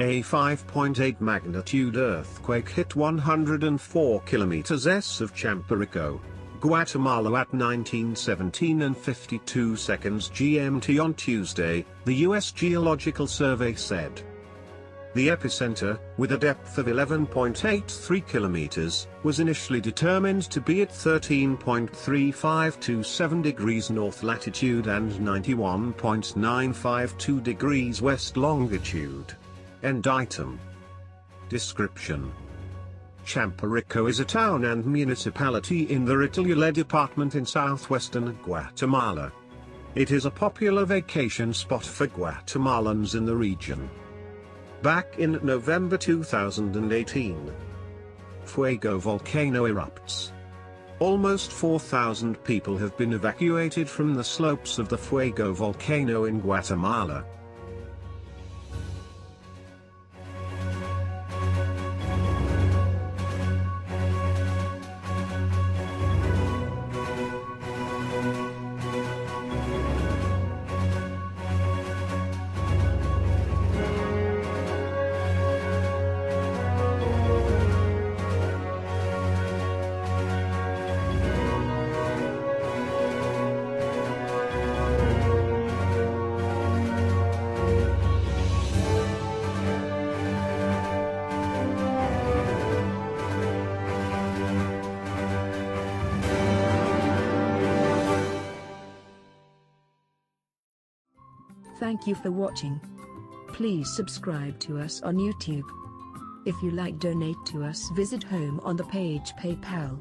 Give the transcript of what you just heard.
A 5.8 magnitude earthquake hit 104 kilometers S of Champerico, Guatemala at 19:17 and 52 seconds GMT on Tuesday, the U.S. Geological Survey said. The epicenter, with a depth of 11.83 kilometers, was initially determined to be at 13.3527 degrees north latitude and 91.952 degrees west longitude. End item. Description: Champerico is a town and municipality in the Ritulule department in southwestern Guatemala. It is a popular vacation spot for Guatemalans in the region. Back in November 2018, Fuego volcano erupts. Almost 4,000 people have been evacuated from the slopes of the Fuego volcano in Guatemala. Thank you for watching. Please subscribe to us on YouTube. If you like, donate to us, visit home on the page PayPal.